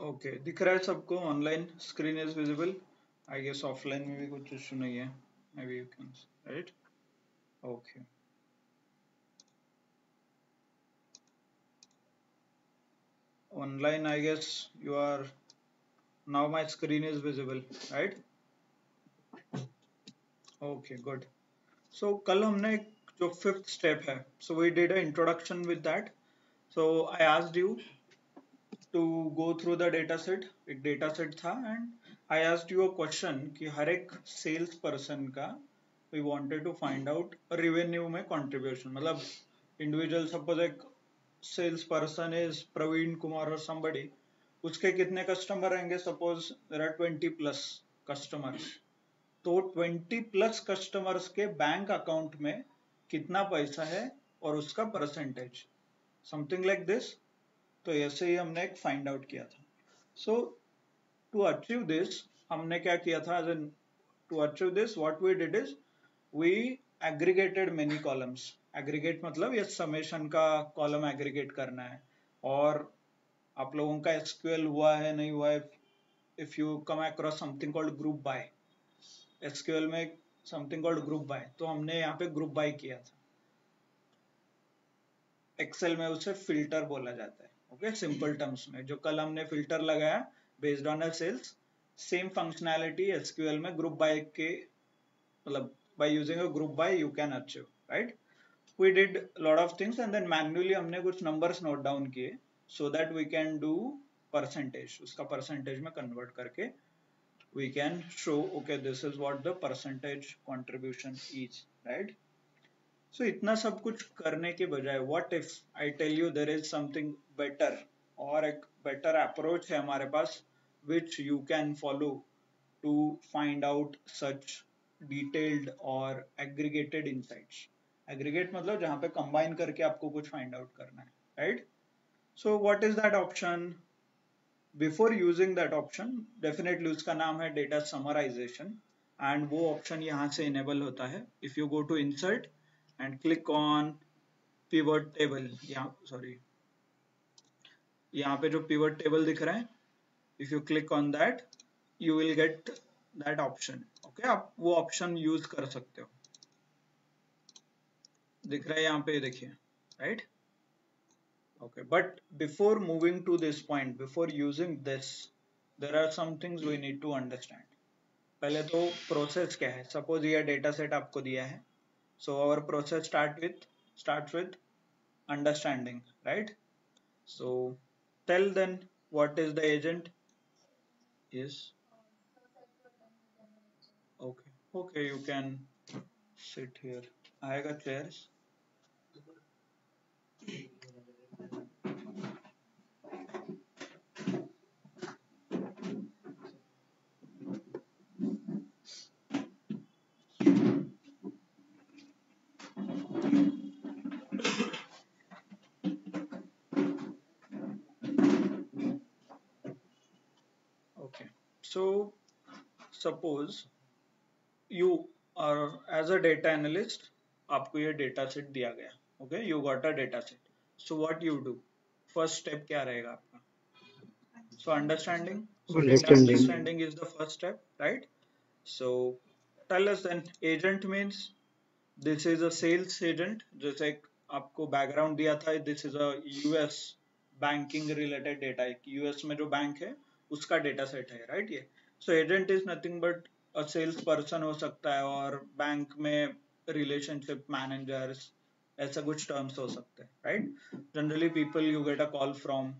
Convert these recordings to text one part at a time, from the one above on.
Okay, दिख रहा है सबको? Online screen is visible. I guess offline में भी कुछ इशू नहीं है। May be you can right. Okay, online I guess you are now. My screen is visible right. Okay, good. So कल हमने जो फिफ्थ स्टेप है, so we did a introduction with that. So I asked you to go through the data set. एक data set था and I asked you a question कि हर एक sales person का we wanted to find out revenue में contribution. मतलब individual, suppose एक sales person is Praveen Kumar और somebody, उसके कितने कस्टमर रहेंगे? Suppose there are 20 plus customers. तो 20 प्लस कस्टमर्स के बैंक अकाउंट में कितना पैसा है और उसका परसेंटेज, समथिंग लाइक दिस। तो ऐसे ही हमने एक फाइंड आउट किया था। सो टू अचीव दिस हमने क्या किया था? To achieve this what we did is we aggregated many columns. Aggregate मतलब ये समेशन का कॉलम एग्रीगेट करना है। और आप लोगों का एसक्यूएल हुआ है नहीं हुआ है? If you come across something called group by, SQL में समथिंग कॉल्ड ग्रुप बाय, तो हमने यहाँ पे ग्रुप बाय किया था। एक्सेल में उसे फिल्टर बोला जाता है। ओके, सिंपल टर्म्स में जो कल हमने फिल्टर लगाया based on a sales, same functionality SQL में ग्रुप बाय के, मतलब by using a group by you can achieve right. We did lot of things and then manually हमने कुछ नंबर्स नोट डाउन किए so that we can do percentage. उसका percentage में convert करके we can show okay this is what the percentage contribution is right. So इतना सब कुछ करने के बजाय what if I tell you there is something better, और एक better approach है हमारे पास which you can follow to find out such detailed और aggregated insights. Aggregate मतलब जहाँ पे combine करके आपको कुछ find out करना है right. So what is that option? Before using that option definitely उसका नाम है डेटा समराइजेशन, एंड वो ऑप्शन यहाँ से इनेबल होता है if you go to insert and click on pivot table. यहाँ सॉरी, यहाँ पे जो पिवट टेबल दिख रहा है, if you click on that you will get that option. Okay, आप वो ऑप्शन यूज कर सकते हो। दिख रहा है यहाँ पे, देखिए right. Okay, but before moving to this point, before using this, there are some things we need to understand. पहले तो प्रोसेस क्या है? सपोज ये डेटा सेट आपको दिया है, so our process starts with understanding, right? So tell then what is the agent is. Okay, okay, you can sit here. आएगा chairs. Okay, so suppose you are as a data analyst, आपको ये data set दिया गया। Okay, you got a data set, so what you do? First step क्या रहेगा आपका? So understanding, so get Understanding. Understanding is the first step right. So tell us then agent means this is a sales agent. जैसे आपको background दिया था, this is a US banking related data, US में जो bank है उसका data set है right ये। So agent is nothing but a sales person हो सकता है, और बैंक में रिलेशनशिप मैनेजर्स, ऐसा कुछ टर्म्स हो सकते हैं right. Generally people you get a call from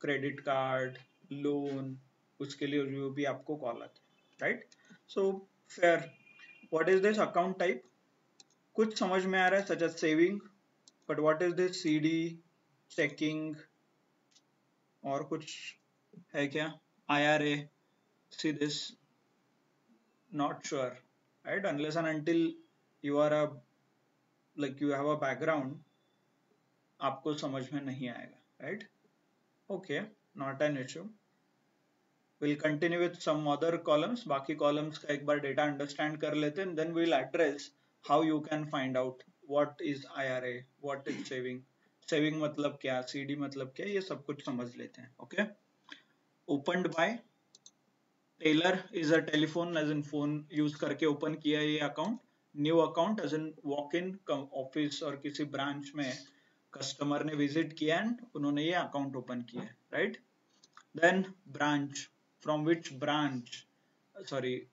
credit card, loan, उसके लिए जो भी आपको कॉल आते हैं right. So fair, what is this account type? कुछ समझ में आ रहा है such as saving, but what is this CD, checking, और कुछ है क्या? IRA, see this, not sure right, unless and until you are a like you have a background, आपको समझ में नहीं आएगा right. Okay, not an issue, will continue with some other columns. बाकी कॉलम्स का एक बार डेटा अंडरस्टैंड कर लेते हैं, then will address how you can find out what is IRA, what is saving, saving मतलब क्या, CD मतलब क्या, ये सब कुछ समझ लेते हैं। Okay, opened by teller is a telephone as in phone use करके ओपन किया ये account. New account as in walk in office और किसी ब्रांच में कस्टमर ने विजिट किया एंड उन्होंने ये अकाउंट ओपन किया है, right. Then branch, from which branch, sorry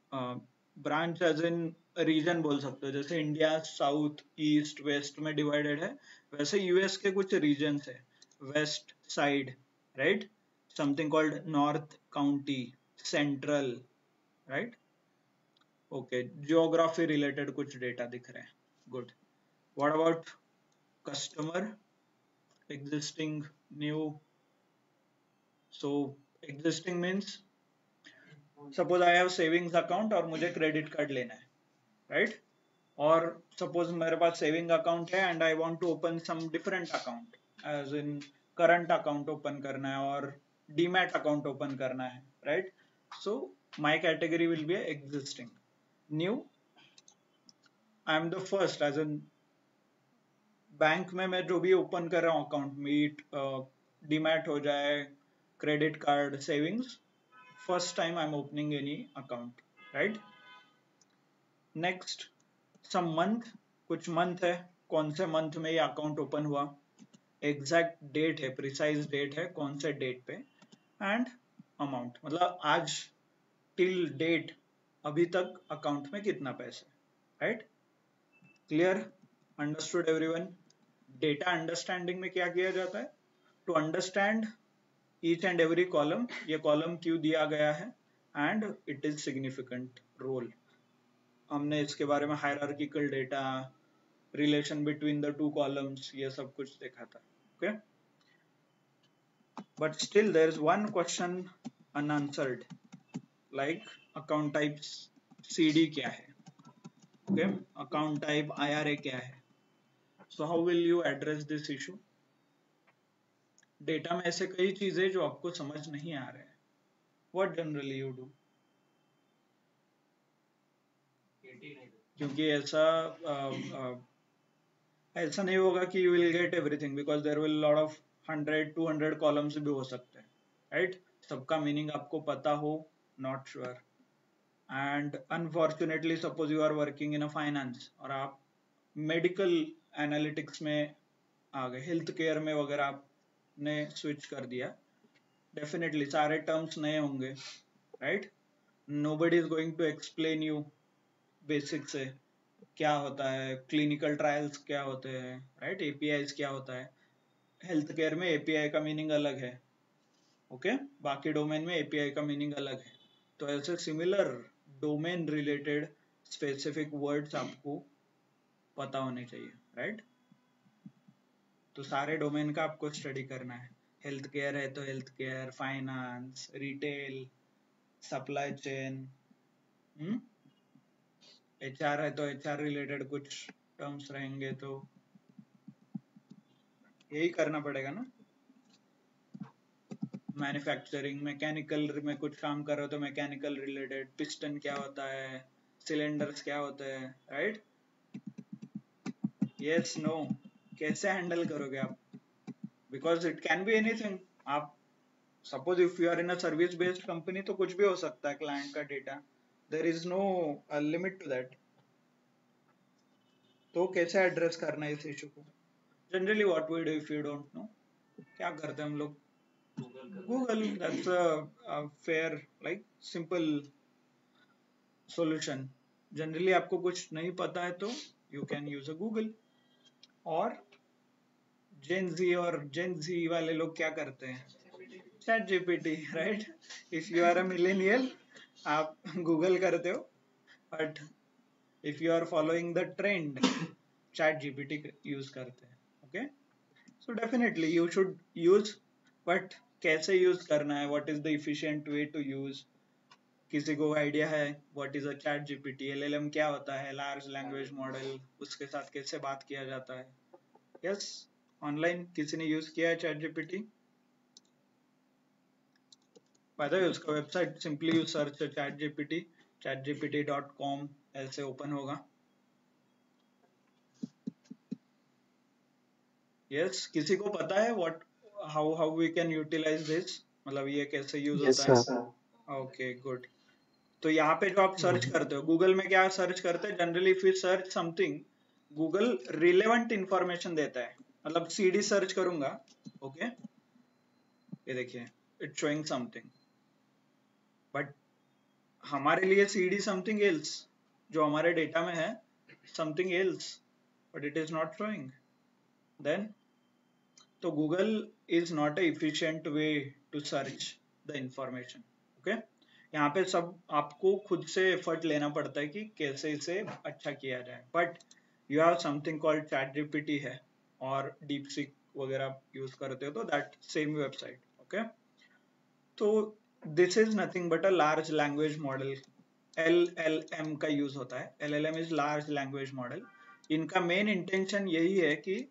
branch as in region बोल सकते हो. जैसे इंडिया साउथ ईस्ट वेस्ट में डिवाइडेड है, वैसे यूएस के कुछ रीजन्स है. West side, right, something called north county, central, right. Okay, geography related कुछ डेटा दिख रहे हैं. Good. What about customer, existing, new. So existing means suppose I have savings account और मुझे क्रेडिट कार्ड लेना है, राइट. और सपोज मेरे पास सेविंग अकाउंट है and I want to open some different account, as in current account open करना है और डीमैट अकाउंट ओपन करना है, right. So my category will be existing. New, I am the first, as in bank में मैं जो भी open कर रहा हूँ अकाउंट, मीट डीमैट हो जाए, credit card, savings, first time I am opening any account, right. Next, some month, कुछ मंथ है, कौन से मंथ में ये अकाउंट ओपन हुआ, एग्जैक्ट डेट है, प्रिसाइज डेट है, कौन से डेट पे, एंड अमाउंट, मतलब आज टिल डेट अभी तक अकाउंट में कितना पैसा, right. Clear, understood everyone. Data understanding में क्या किया जाता है, to understand each and every column, ये कॉलम क्यों दिया गया है, and it is significant role. हमने इसके बारे में hierarchical data, relation between the two columns, ये सब कुछ देखा था. Okay, but still there is one question unanswered, like account types CD क्या है, ओके, अकाउंट टाइप आईआरए क्या है. So how will you address this issue. Data में ऐसे कई चीजें जो आपको समझ नहीं आ रहे हैं. व्हाट जनरली यू डू, क्योंकि ऐसा नहीं होगा कि you will get everything, because there will lot of 100-200 columns भी हो सकते हैं, राइट. सबका मीनिंग आपको पता हो, not sure. And unfortunately suppose you are working in a finance और आप मेडिकल एनालिटिक्स में आ गए, हेल्थ केयर में वगैरह आपने स्विच कर दिया, डेफिनेटली सारे टर्म्स नए होंगे, right. Nobody is going to explain you basic से क्या होता है, क्लिनिकल ट्रायल्स क्या होते हैं, राइट, एपीआई क्या होता है. हेल्थ केयर में एपीआई का मीनिंग अलग है, ओके, बाकी डोमेन में एपीआई का मीनिंग अलग है. तो ऐसे similar domain related specific words आपको पता होने चाहिए, राइट. तो सारे डोमेन का आपको स्टडी करना है. हेल्थ केयर है तो health care, finance, retail, supply chain, HR है तो एचआर रिलेटेड कुछ टर्म्स रहेंगे, तो यही करना पड़ेगा ना. मैन्युफैक्चरिंग, मैकेनिकल में कुछ काम कर रहे हो तो मैकेनिकल रिलेटेड, पिस्टन क्या होता है, सिलेंडर्स क्या होते हैं, राइट. यस, नो, कैसे हैंडल करोगे आप, because it can be anything. आप suppose if you are in a service based company तो कुछ भी हो सकता है क्लाइंट का data, there is no limit to that. तो कैसे एड्रेस करना है इस इशू को. Generally what we do if you don't know, क्या करते हैं हम लोग, Google. That's a fair, like simple solution. Generally आपको कुछ नहीं पता है तो you can use a Google. और जेन और जेन वाले लोग क्या करते हैं, ChatGPT, right. If you are a millennial आप गूगल करते हो, but if you are following the trend ChatGPT use करते हैं, okay. So definitely you should use, but कैसे यूज करना है, what is the efficient way to use. किसी को आइडिया है what is a chat GPT, LLM क्या होता है, लार्ज लैंग्वेज मॉडल, उसके साथ कैसे बात किया जाता है. यस, ऑनलाइन किसी ने यूज किया है chat GPT. By the way उसका website simply you search chat GPT, chatgpt.com ऐसे ओपन होगा. यस, किसी को पता है what, how we can utilize this. मतलब ये कैसे यूज Yes, होता है? sir. Okay good. तो यहाँ पे जो आप सर्च करते हो गूगल में, क्या सर्च करते हैं generally? If you search something, Google relevant information देता है। मतलब सीडी सर्च करूंगा, ओके, ये देखिए इट्स शोइंग समथिंग, बट हमारे लिए सीडी समथिंग एल्स, जो हमारे डेटा में है something else, but it is not showing. Then तो Google is not a efficient way to search the information, okay. यहाँ पे सब आपको खुद से एफर्ट लेना पड़ता है कि कैसे इसे अच्छा किया जाए, but you have something called chat GPT है, और डीप सीक वगैरह यूज करते हो तो दैट सेम वेबसाइट, ओके। तो this is nothing but a large language model, LLM का यूज होता है। LLM is large language model. इनका मेन इंटेंशन यही है कि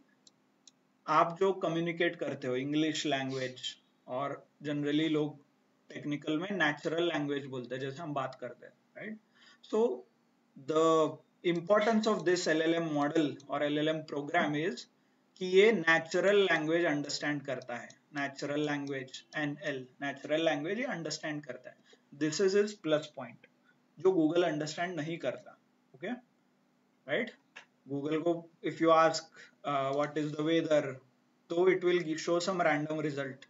आप जो कम्युनिकेट करते हो इंग्लिश लैंग्वेज, और जनरली लोग टेक्निकल में नेचुरल लैंग्वेज बोलते हैं जैसे हम बात करते हैं, right? So the importance of this LLM model और LLM प्रोग्राम इज कि ये नेचुरल लैंग्वेज अंडरस्टैंड करता है। Natural language, NL, natural language ये अंडरस्टैंड करता है। This is is plus point, जो गूगल अंडरस्टैंड नहीं करता, ओके, राइट? गूगल को if you ask what is the weather, तो it will show some random result,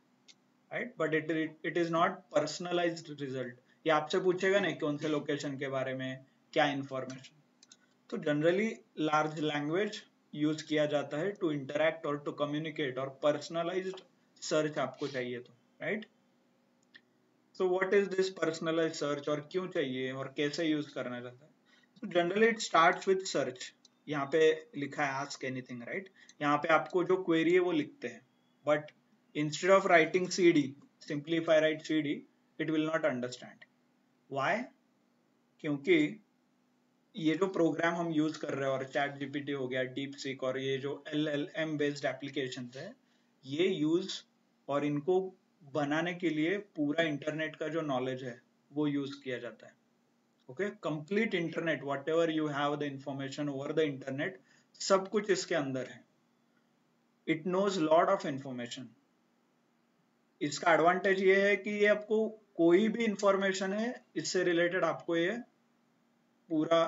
right? But it is not personalized result. ये आपसे पूछेगा नहीं कौन से लोकेशन के बारे में क्या इंफॉर्मेशन। तो जनरली लार्ज लैंग्वेज यूज किया जाता है टू इंटरैक्ट और टू कम्युनिकेट, और पर्सनलाइज्ड सर्च आपको चाहिए तो, right? So what is this personalised search, और क्यों चाहिए, और कैसे यूज करना चाहता है? So generally it starts with search। यहाँ पे लिखा है ask anything, right? यहाँ पे आपको जो क्वेरी है वो लिखते हैं, but instead of writing CD, simply if I write CD, it will not understand. Why? क्योंकि ये जो प्रोग्राम हम यूज कर रहे हैं, और चैट जीपीटी हो गया, डीप सीक, और ये जो LLM बेस्ड एप्लीकेशन है, ये यूज और इनको बनाने के लिए पूरा इंटरनेट का जो नॉलेज है वो यूज किया जाता है, okay. Complete internet, whatever you have the information over the internet, सब कुछ इसके अंदर है। It knows lot of information. इसका एडवांटेज ये है कि ये आपको कोई भी इंफॉर्मेशन है इससे रिलेटेड, आपको ये पूरा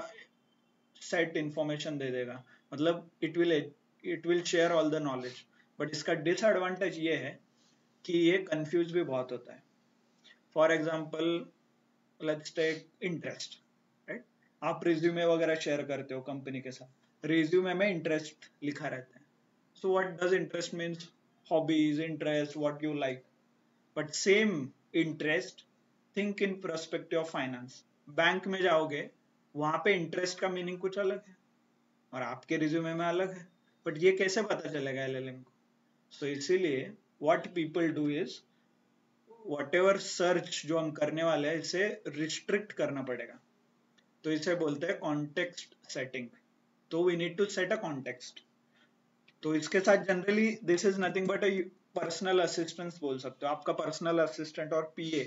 सेट इंफॉर्मेशन दे देगा। मतलब it will share all the knowledge. But इसका डिसएडवांटेज ये है कि ये कंफ्यूज भी बहुत होता है। For example, let's take interest, right? आप रिज्यूमे वगैरह शेयर करते हो कंपनी के साथ, रिज्यूमे में इंटरेस्ट लिखा रहता है। So what does interest means? Hobbies, interest, what you like. But same interest, think in perspective of finance. Bank में जाओगे, वहां पे इंटरेस्ट का मीनिंग कुछ अलग है और आपके रिज्यूमे में अलग है। बट ये कैसे पता चलेगा LLM को? सो इसीलिए what people do is, whatever search जो हम करने वाले हैं इसे रिस्ट्रिक्ट करना पड़ेगा। तो इसे बोलते हैं कॉन्टेक्स्ट सेटिंग। तो we need to set a context. तो इसके साथ generally this is nothing but a personal assistance बोल सकते हो, आपका पर्सनल असिस्टेंट और PA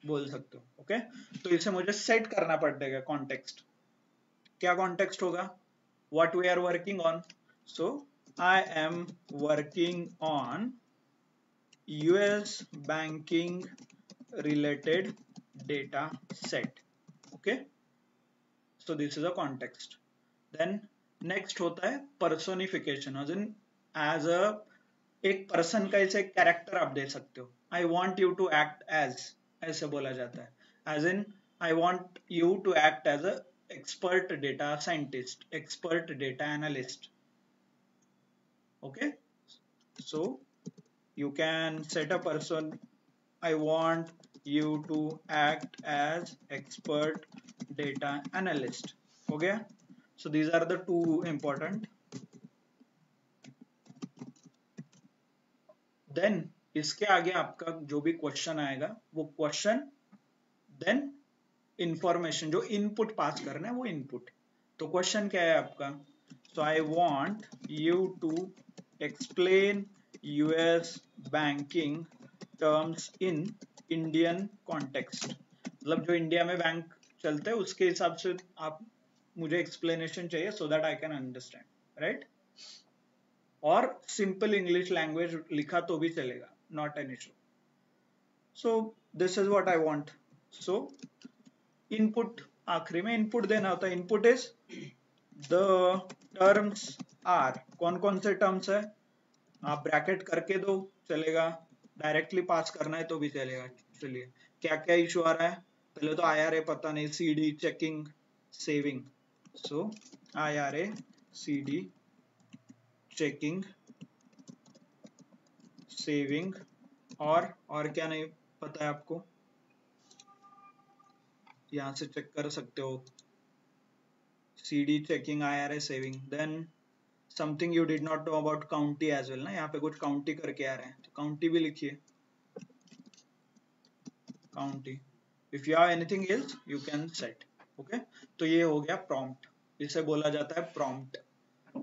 बोल सकते हो, ओके। तो इसे मुझे सेट करना पड़ेगा कॉन्टेक्स्ट। क्या कॉन्टेक्स्ट होगा? What we are working on. So I am working on US banking related data set, okay? So this is a context. Then next होता है personification, as a एक पर्सन का इसे कैरेक्टर आप दे सकते हो। I want you to act as, ऐसे बोला जाता है। As in I want you to act as a expert data scientist, expert data analyst, okay. So you can set a person, I want you to act as expert data analyst, हो गया? So these are the two important. Then इसके आगे आपका जो भी question आएगा वो question, then information जो इनपुट पास करना है वो इनपुट। तो क्वेश्चन क्या है आपका? So I want you to explain US banking terms in Indian context. मतलब जो इंडिया में बैंक चलते हैं उसके हिसाब से आप मुझे एक्सप्लेनेशन चाहिए, so that I can understand, right? और सिंपल इंग्लिश लैंग्वेज लिखा तो भी चलेगा, not an issue. So this is what I want. So input, आखिरी में इनपुट देना होता है. Input is the terms are. कौन कौन से टर्म्स है, आप ब्रैकेट करके दो चलेगा, डायरेक्टली पास करना है तो भी चलेगा. चलिए क्या क्या इशू आ रहा है. पहले तो IRA पता नहीं, CD चेकिंग सेविंग. सो IRA CD चेकिंग सेविंग, और क्या नहीं पता है आपको, यहाँ से चेक कर सकते हो. CD checking, IRA saving. Then something you did not know about county as well ना, यहाँ पे कुछ county करके आ रहे हैं तो county भी लिखिए. county. If you have anything else you can set. Okay, तो ये हो गया prompt. इसे बोला जाता है prompt.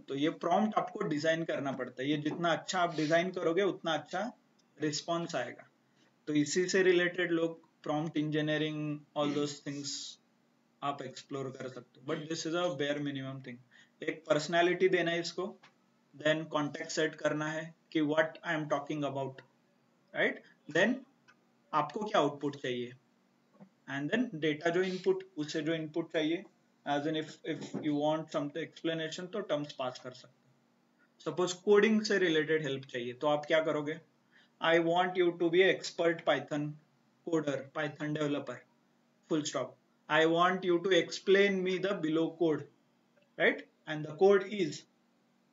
तो ये prompt आपको डिजाइन करना पड़ता है. ये जितना अच्छा आप डिजाइन करोगे उतना अच्छा रिस्पॉन्स आएगा. तो इसी से रिलेटेड लोग prompt engineering, all those things आप एक्सप्लोर कर सकते हो. But this is a bare minimum thing. एक पर्सनैलिटी देना है इसको, देन कॉन्टेक्स्ट सेट करना है कि what I am talking about, right. Then आपको क्या आउटपुट चाहिए, एंड देन डेटा जो इनपुट, उसे जो इनपुट चाहिए, as an if you want something explanation तो टर्म्स पास कर सकते हो. सपोज कोडिंग से रिलेटेड हेल्प चाहिए तो आप क्या करोगे, आई want you to be expert Python coder, Python developer, full stop. I want you to explain me the below code, right? And the code is,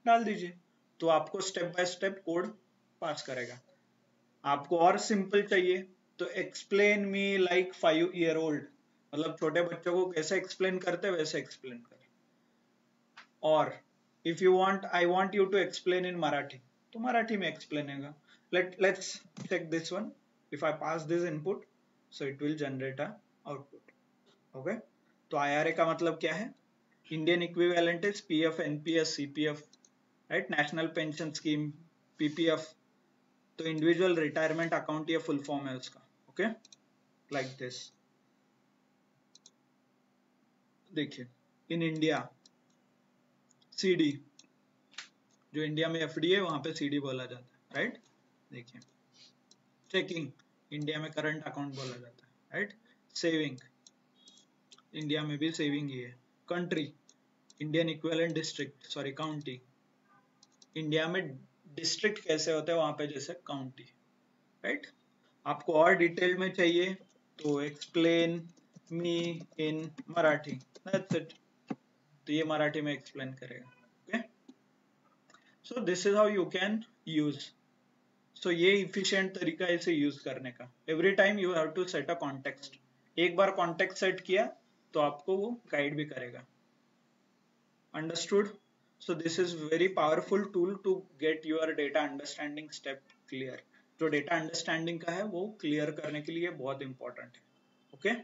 डाल दीजिए तो आपको स्टेप बाय स्टेप कोड पास करेगा. आपको और सिंपल चाहिए तो explain me like 5 year old, मतलब छोटे बच्चों को कैसे एक्सप्लेन करते वैसे एक्सप्लेन करें. और if you want, I want you to explain in Marathi, तो मराठी में एक्सप्लेन होगा. Let's check this one. If I pass this input so it will generate a output. Okay, तो IRA का मतलब क्या है, Indian equivalent is PF NPS CPF, right, national pension scheme PPF. तो individual retirement account ये full form है उसका. Okay, like this. देखिए इन इंडिया CD, जो इंडिया में FD है वहां पे CD बोला जाता है, राइट. देखिए चेकिंग, इंडिया में करंट अकाउंट बोला जाता है, राइट. सेविंग, इंडिया में भी सेविंग ही है. Country, Indian equivalent district, sorry county. India में डिस्ट्रिक्ट कैसे होते हैं वहां पे, जैसे काउंटी, राइट. आपको और डिटेल में चाहिए तो explain me in Marathi, that's it. तो ये मराठी में एक्सप्लेन करेगा. Okay, so this is how you can use. So ये इफिशिएंट तरीका है इसे यूज करने का. Every time you have to set a context. एक बार कॉन्टेक्स्ट सेट किया तो आपको वो गाइड भी करेगा. Understood? So this is very powerful tool to get your data understanding step clear. जो data understanding का है वो clear करने के लिए बहुत important है. Okay?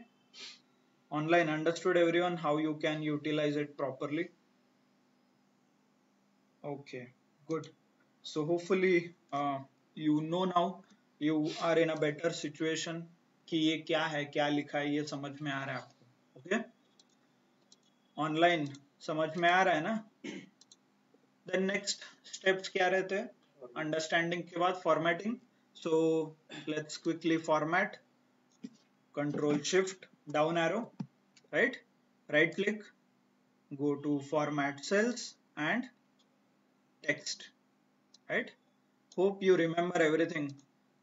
Online, understood everyone how you can utilize it properly? Okay, good. So hopefully you know now, you are in a better situation कि ये क्या है, क्या लिखा है, ये समझ में आ रहा है आपको. Okay? Online समझ में आ रहा है ना. देन नेक्स्ट स्टेप्स क्या रहते हैं, अंडरस्टैंडिंग के बाद formatting. So let's quickly format. Control shift down arrow, right, right click, go to format cells and text, right. Hope you remember everything.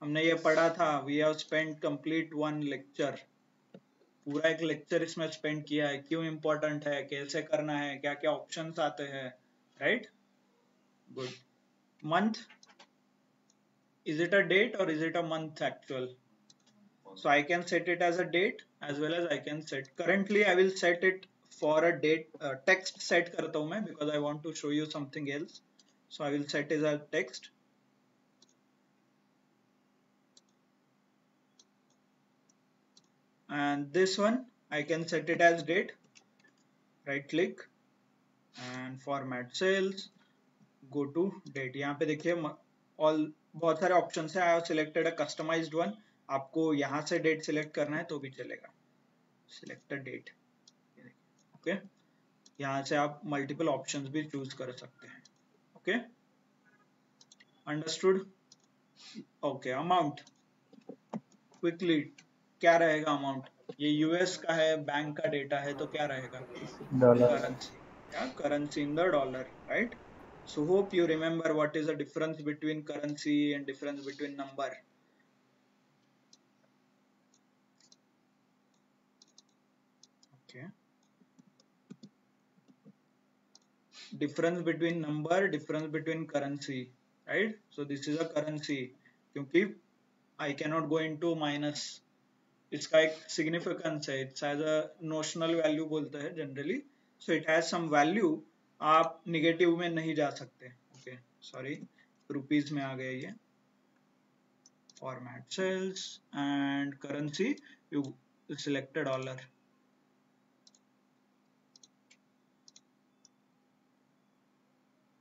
हमने ये पढ़ा था, we have spent complete one lecture, पूरा एक लेक्चर इसमें spend किया है. क्यों इंपॉर्टेंट है, कैसे करना है, क्या क्या ऑप्शंस आते हैं, right. Good. Month, is it a date or is it a month actual? So I can set it as a date as well as I can set. Currently I will set it for a date. Text set करता हूँ मैं because I want to show you something else. So I will set it as text. And this one I can set it as date. Right click and format cells. Go to date. यहाँ पे देखिए all बहुत सारे options है. I have selected a customized one. आपको यहाँ से date select करना है तो भी चलेगा. Select date. ओके, यहाँ से आप मल्टीपल ऑप्शंस भी चूज कर सकते हैं. Okay, understood. Okay, amount. Quickly क्या रहेगा अमाउंट? ये यूएस का है, बैंक का डेटा है, तो क्या रहेगा? Dollar. Currency. Yeah, currency in the dollar, right? So hope you remember what is the difference between currency and difference between number. Okay. Difference between number, difference between currency, right? So this is a currency. क्योंकि I cannot go into minus. इसका एक significance है. It has a notional value बोलते हैं generally. So it has some value. आप negative में नहीं जा सकते. Okay. Sorry. रुपीज में आ गया ये. Format cells and currency you select a dollar.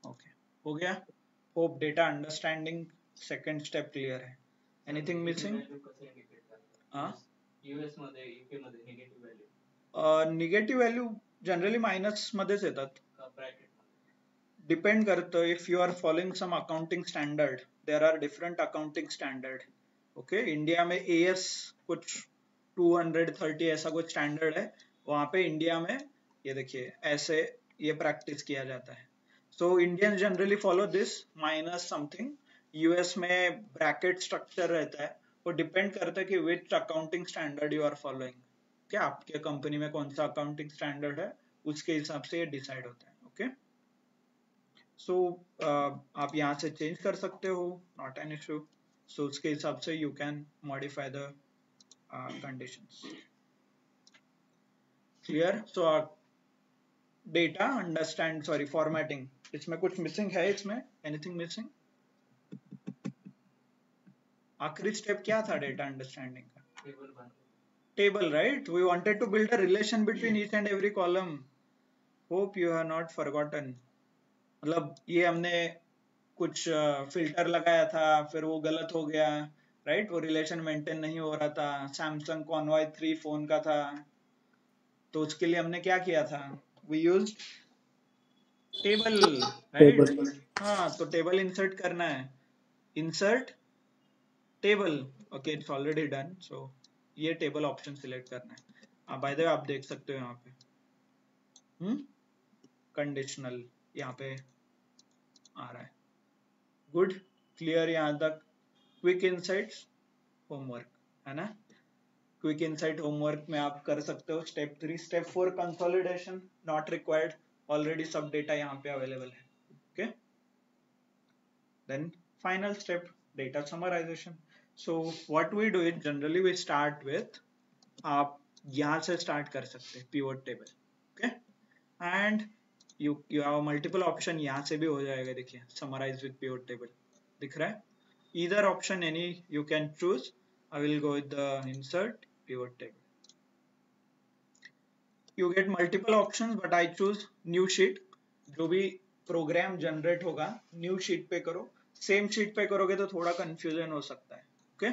Okay, हो गया. Hope data understanding second step clear है. Anything missing? हाँ. US मध्ये UK मध्ये negative value negative value generally minus मध्येच येतात. ब्रॅकेट डिपेंड करतं if you are following some accounting standard. There are different accounting standard. Okay, India में AS कुछ 230 ऐसा कुछ स्टैंडर्ड है. वहां पे इंडिया में ये देखिए ऐसे ये प्रैक्टिस किया जाता है. So Indians generally follow this minus something. US में ब्रैकेट स्ट्रक्चर रहता है. वो डिपेंड करता है कि which accounting standard you are following. क्या आपके कंपनी में कौन सा अकाउंटिंग स्टैंडर्ड है उसके हिसाब से ये डिसाइड होता है. ओके, सो आप यहाँ से चेंज कर सकते हो, नॉट एन इशू. सो उसके हिसाब से you can modify the conditions. Clear? So data understand, sorry formatting, इसमें कुछ मिसिंग है? इसमें एनीथिंग मिसिंग? आखिरी स्टेप क्या था डेटा अंडरस्टैंडिंग का? टेबल बनवणे Table, right? We wanted to build a relation between each and every column. Hope you have not forgotten. मतलब ये हमने कुछ फिल्टर लगाया था, फिर वो गलत हो गया, राइट? वो रिलेशन मेंटेन नहीं हो रहा था. सैमसंग कॉनवॉय 3 फोन का था, तो उसके लिए हमने क्या किया था? We use table, right? Table. हाँ, तो टेबल इंसर्ट करना है. Insert table. Okay, it's already done. So ये टेबल ऑप्शन सिलेक्ट करना है. बाय द वे आप देख सकते हो यहाँ पे कंडीशनल यहाँ पे आ रहा है. गुड, क्लियर यहाँ तक? क्विक इनसाइट्स होमवर्क है ना? क्विक इनसाइट होमवर्क में आप कर सकते हो. Step 3. Step 4 consolidation, not required. Already सब डेटा यहाँ पे अवेलेबल है. Okay, then final step data summarization. So what we do it generally we start with, आप यहाँ से स्टार्ट कर सकते हैं pivot table. Okay, and you have multiple option. यहाँ से भी हो जाएगा. देखिए समराइज विथ पिवट टेबल दिख रहा है. Either option any you can choose. I will go with the insert pivot table. You get multiple options but I choose new sheet. जो भी प्रोग्राम जनरेट होगा न्यू शीट पे करो. Same sheet पे करोगे तो थोड़ा कंफ्यूजन हो सकता है. ओके,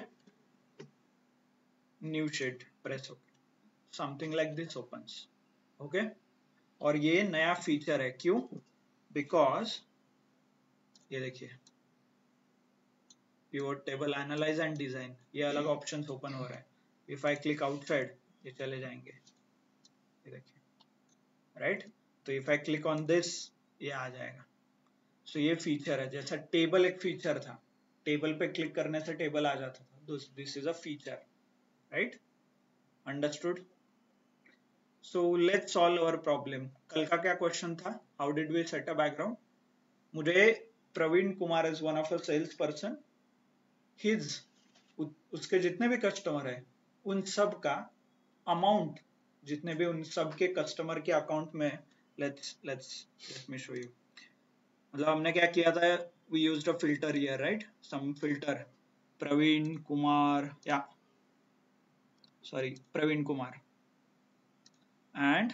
न्यू शीट प्रेस होके something like this opens. Okay, और ये नया फीचर है. क्यों? बिकॉज ये देखिए pivot table analyse and design, ये अलग ऑप्शन ओपन हो रहा है. इफ आई क्लिक आउटसाइड ये चले जाएंगे. ये देखिए, राइट? तो if I click on this ये आ जाएगा. सो ये फीचर है. जैसा टेबल एक फीचर था, टेबल पे क्लिक करने से टेबल आ जाता था. This is a feature, right? Understood? So let's solve our problem. कल का क्या क्वेश्चन था? How did we set a background? मुझे Praveen Kumar is one of a sales person. His, उसके जितने भी कस्टमर है उन सब का अमाउंट, जितने भी उन सब के कस्टमर के अकाउंट में, लेट मी शो यू. मतलब हमने क्या किया था? We used a filter here, right? Some filter Praveen Kumar, या सॉरी प्रवीण कुमार. एंड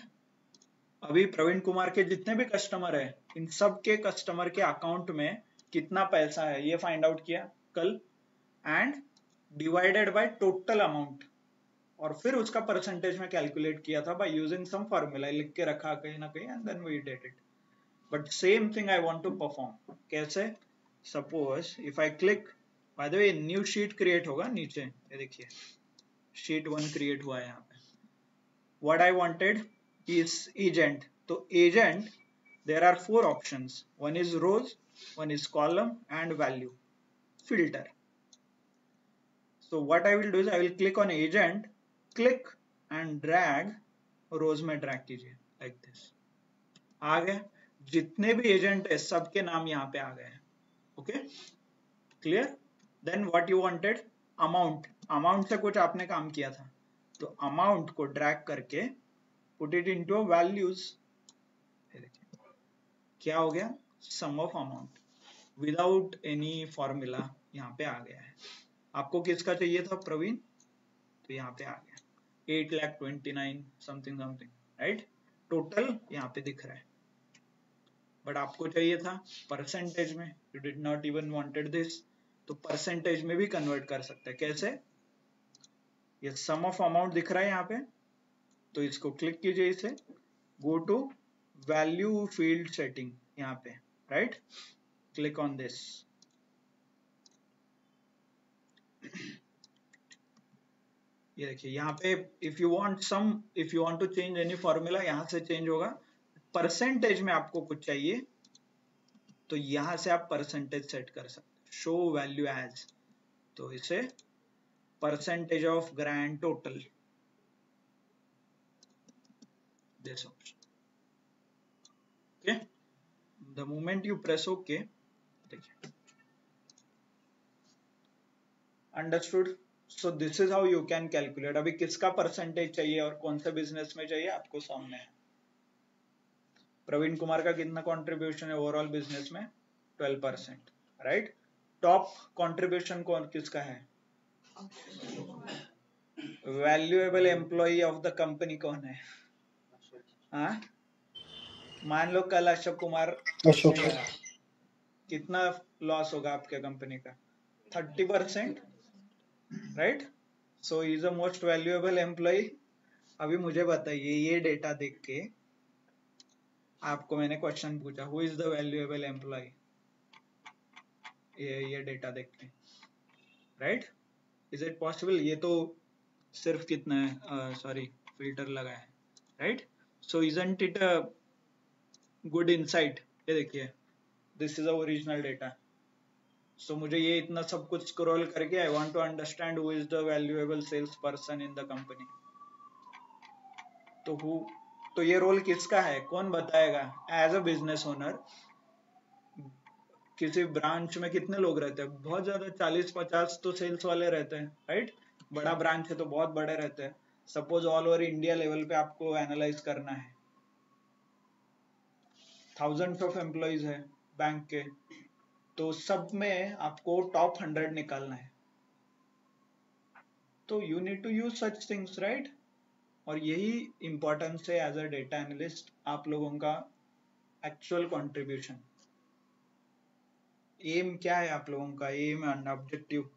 अभी प्रवीण कुमार के जितने भी कस्टमर है इन सब के कस्टमर के अकाउंट में कितना पैसा है ये फाइंड आउट किया कल. And divided by total amount, और फिर उसका परसेंटेज में कैलकुलेट किया था बाय यूजिंग सम फॉर्मूला. लिख के रखा कहीं ना कहीं, and then we did it. But same thing I want to perform. कैसे? Suppose if I click, by the way new sheet create होगा नीचे, ये देखिए शीट 1 क्रिएट हुआ है यहाँ पे. What I wanted is agent. तो agent, there are 4 options. One is rows, one is column and value. Filter. So what I will do is I will click on agent, click and drag, rows में drag कीजिए like this. आ गए. जितने भी agent है सबके नाम यहाँ पे आ गए हैं. Okay, clear. Then what you wanted, amount. Amount से कुछ आपने काम किया था, तो अमाउंट को ड्रैग करके पुट इट इनटू वैल्यूज. क्या हो गया, sum of amount without any formula यहाँ पे आ गया है. आपको किसका चाहिए था प्रवीण, तो यहाँ पे आ गया 8,29,000 समथिंग समथिंग, राइट. टोटल यहाँ पे दिख रहा है. बट आपको चाहिए था परसेंटेज में, you did not even wanted this, तो परसेंटेज में भी कन्वर्ट कर सकते हैं. कैसे, ये सम ऑफ अमाउंट दिख रहा है यहाँ पे, तो इसको क्लिक कीजिए, इसे go to value field setting यहाँ पे, राइट. Click on this. ये देखिए यहाँ पे if you want to change any formula यहाँ से चेंज होगा. परसेंटेज में आपको कुछ चाहिए तो यहां से आप परसेंटेज सेट कर सकते. शो वैल्यू एज, तो इसे percentage of grand total, this option. Okay, the moment you press okay, देखिए, understood. So this is how you can calculate. अभी किसका परसेंटेज चाहिए और कौन से बिजनेस में चाहिए आपको सामने है. प्रवीण कुमार का कितना कंट्रीब्यूशन है ओवरऑल बिजनेस में, 12%, राइट. टॉप कंट्रीब्यूशन कौन किसका है, valuable employee of the company कौन है. हाँ, मान लो कल अशोक कुमार अशोक नहीं रहा, कितना लॉस होगा आपके कंपनी का, 30%, right. So is a most valuable employee. अभी मुझे बताइए, ये डेटा देख के आपको मैंने क्वेश्चन पूछा, who is the valuable employee, ये डेटा देख के, राइट. Is it possible. ये तो सिर्फ कितना है, सॉरी फिल्टर लगा है, right. So isn't it a good insight. ये देखिए, this is a original data. So मुझे ये इतना सब कुछ स्क्रॉल करके I want to understand who is the valuable sales person in the company. तो ये रोल किसका है, कौन बताएगा. एज अ बिजनेस ओनर किसी ब्रांच में कितने लोग रहते हैं, बहुत ज्यादा 40-50 तो सेल्स वाले रहते हैं, राइट. बड़ा ब्रांच है तो बहुत बड़े रहते हैं. Suppose all over India level पे आपको एनालाइज करना है, थाउजेंड्स ऑफ एम्प्लॉइज है बैंक के, तो सब में आपको टॉप 100 निकालना है. तो you need to use such things, right. और यही इंपॉर्टेंस है एज अ डेटा एनालिस्ट, आप लोगों का एक्चुअल कंट्रीब्यूशन. एम क्या है आप लोगों का, aim and objective.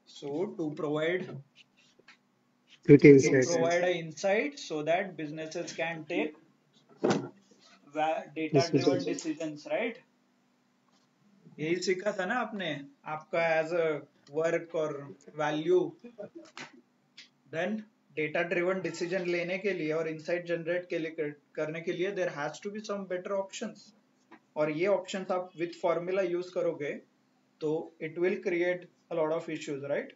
So to provide quick an insight. insight so that businesses can take data driven decisions, right. यही सीखा था ना आपने, आपका एज अ वर्क और value. Then data driven decision लेने के लिए और इंसाइट जनरेट के लिए करने के लिए there has to be some better options. और ये ऑप्शंस आप विथ फॉर्मूला यूज करोगे तो it will create a lot of issues, right.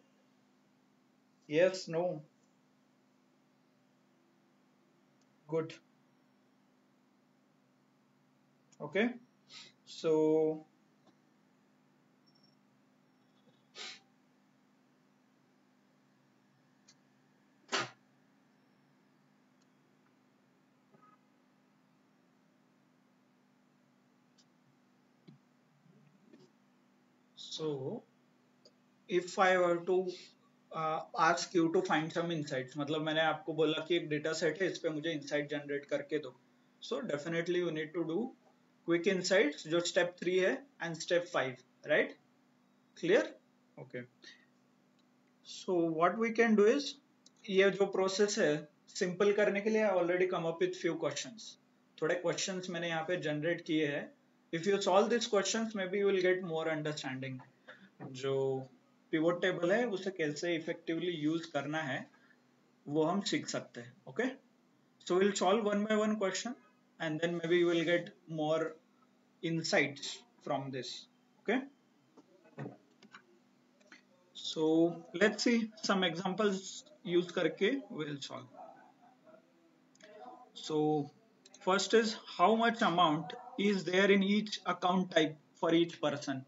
Yes, no, good. Okay, so if I were to ask you to find some insights, मतलब मैंने आपको बोला कि एक डेटा सेट है, इस पे मुझे इंसाइट जनरेट करके दो. So definitely you need to do quick insights, जो स्टेप 3 है, and step 5, right. Clear. Okay, so what we can do is, ये जो प्रोसेस है सिंपल करने के लिए I already come up with few questions. थोड़े क्वेश्चंस मैंने यहाँ पे जनरेट किए हैं. If you solve this questions may B you will get more understanding. जो पिवोट टेबल है उसे कैसे इफेक्टिवली यूज करना है वो हम सीख सकते हैं. Okay, so we'll solve one by one question and then maybe you will get more insights from this. Okay, so let's see some examples use karke we'll solve. So first is how much amount is there in each account type for each person.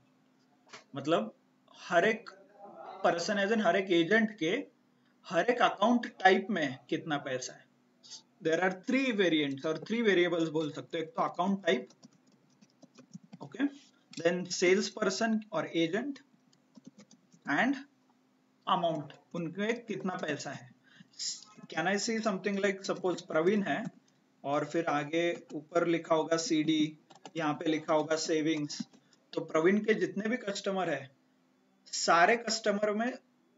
मतलब हर एक person as an हर एक agent के हर एक account type में कितना पैसा है. There are 3 variants और 3 वेरिएबल्स बोल सकते हो. एक तो account type, okay, then sales person और एजेंट एंड अमाउंट, उनके कितना पैसा है. Can I see something like suppose Praveen है और फिर आगे ऊपर लिखा होगा CD, यहाँ पे लिखा होगा सेविंग्स. तो प्रवीण के जितने भी कस्टमर है सारे कस्टमर में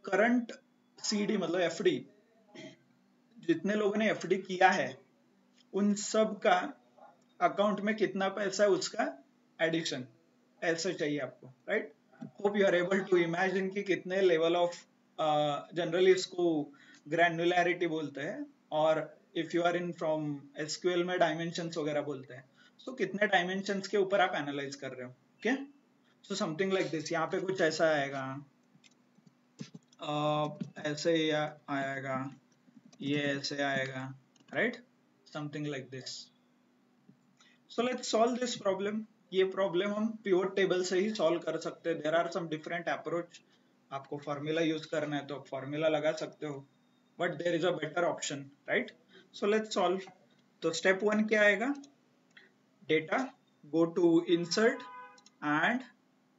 करंट CD मतलब FD, जितने लोगों ने FD किया है उन सब का अकाउंट में कितना पैसा है उसका एडिशन ऐसे चाहिए आपको. Right, hope you are able to imagine कि कितने लेवल ऑफ, जनरली इसको ग्रैन्युलैरिटी बोलते हैं और if you are in from SQL में डायमेंशंस वगैरह बोलते हैं. सो कितने डायमेंशंस के ऊपर आप एनालाइज कर रहे हो. Okay, so something like this. यहाँ पे कुछ ऐसा आएगा, ऐसे आएगा, ये ऐसे आएगा. Right, something like this. So let's solve this problem. ये प्रॉब्लम हम पिवोट टेबल से ही सॉल्व कर सकते हैं. There are some different approach. आपको फॉर्मूला यूज करना है तो आप फॉर्मूला लगा सकते हो, but there is a better option. Right, so let's solve. तो स्टेप 1 क्या आएगा? Data, go to insert and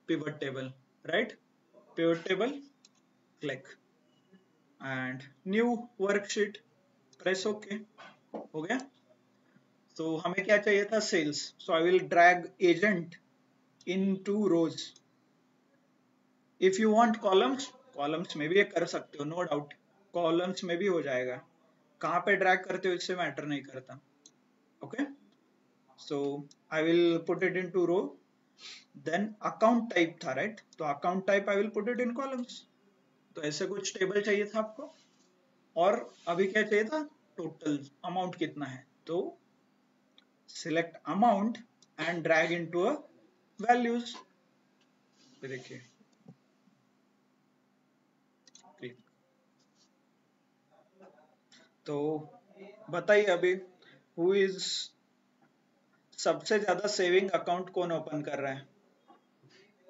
pivot table. Right, pivot table, click and new worksheet, press okay. हो गया. तो हमें क्या चाहिए था? Sales. So I will drag agent into rows. If you want columns, columns में भी ये कर सकते हो, नो डाउट. कॉलम्स में भी हो जाएगा. कहां पे ड्रैग करते हो इससे मैटर नहीं करता. Okay, so I will put it into row. Then account type था, राइट, तो account type I will put it in columns. तो ऐसे कुछ टेबल चाहिए था आपको. और अभी क्या चाहिए था? टोटल अमाउंट कितना है. तो select amount and drag into a values. देखिए, क्लिक. तो बताइए अभी हु इज सबसे ज्यादा सेविंग अकाउंट कौन ओपन कर रहा है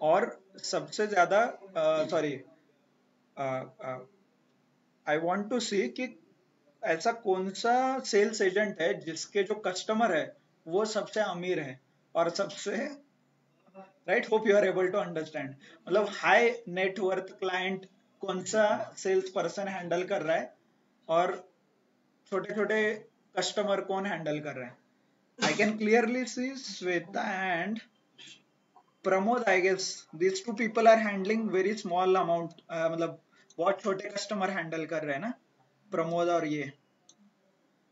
और सबसे ज्यादा, सॉरी, आई वांट टू सी कि ऐसा कौन सा सेल्स एजेंट है जिसके जो कस्टमर है वो सबसे अमीर है और सबसे, right, hope you are able to understand. मतलब हाई नेटवर्थ क्लाइंट कौन सा सेल्स पर्सन हैंडल कर रहा है और छोटे छोटे कस्टमर कौन हैंडल कर रहे हैं. I can clearly see Shweta and Pramod. I guess this 2 people are handling very small amount, मतलब बहुत छोटे कस्टमर हैंडल कर रहे हैं ना, प्रमोद. और ये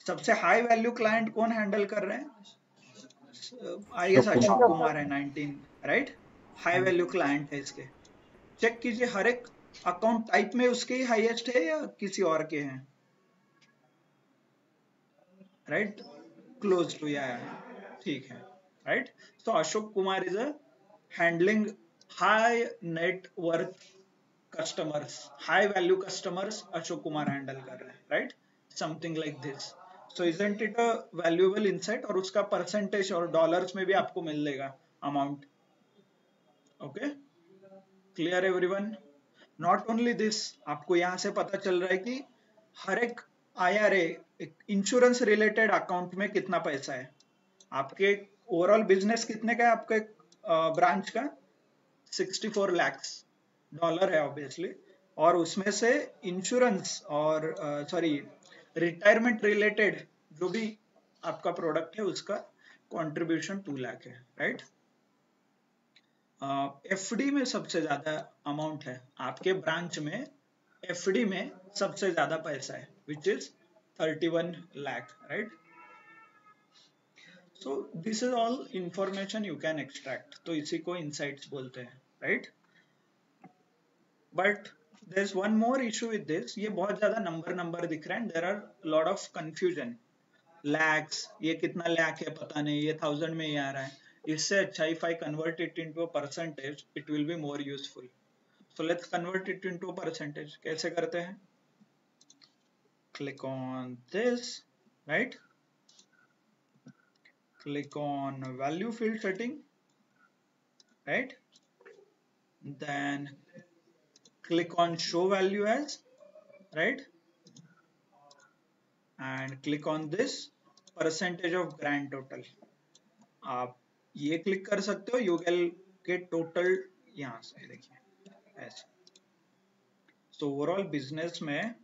सबसे हाई वैल्यू क्लाइंट कौन हैंडल कर रहे हैं? आई गेस अशोक कुमार है, 19. राइट, हाई वैल्यू क्लाइंट है इसके. चेक कीजिए हर एक अकाउंट टाइप में उसके ही हाईएस्ट है या किसी और के हैं. राइट, क्लोज टू, या ठीक है. Right, so Ashok Kumar is a handling high net worth customers, high value customers Ashok Kumar handle कर रहे हैं. Right, something like this. So isn't it a valuable insight. और उसका परसेंटेज और डॉलर्स में भी आपको मिल लेगा amount. Okay, clear everyone? Not only this, आपको यहां से पता चल रहा है कि हर एक IRA, इंश्योरेंस रिलेटेड अकाउंट में कितना पैसा है. आपके ओवरऑल बिजनेस कितने का है? आपके ब्रांच का 64 lakhs डॉलर है ऑब्वियसली. और उसमें से इंश्योरेंस और सॉरी रिटायरमेंट रिलेटेड जो भी आपका प्रोडक्ट है उसका कंट्रीब्यूशन 2 लाख है. राइट, FD में सबसे ज्यादा अमाउंट है आपके ब्रांच में. FD में सबसे ज्यादा पैसा है which is 31 lakh. Right, so this is all information you can extract. तो इसी को इनसाइट्स बोलते हैं. Right, but there is one more issue with this, ये बहुत ज्यादा नंबर दिख रहा है, there are lot of confusion, lakhs, ये कितना लैक है पता नहीं, ये 1000 में ही आ रहा है, इससे अच्छा if I convert it into a percentage it will be more useful. So let's convert it into a percentage. कैसे करते हैं? Click on this, right? Click on value field setting, right? Then click on show value as, right? And click on this percentage of grand total. आप ये click कर सकते हो, you will get total यहाँ से देखिए ऐसे. So overall business में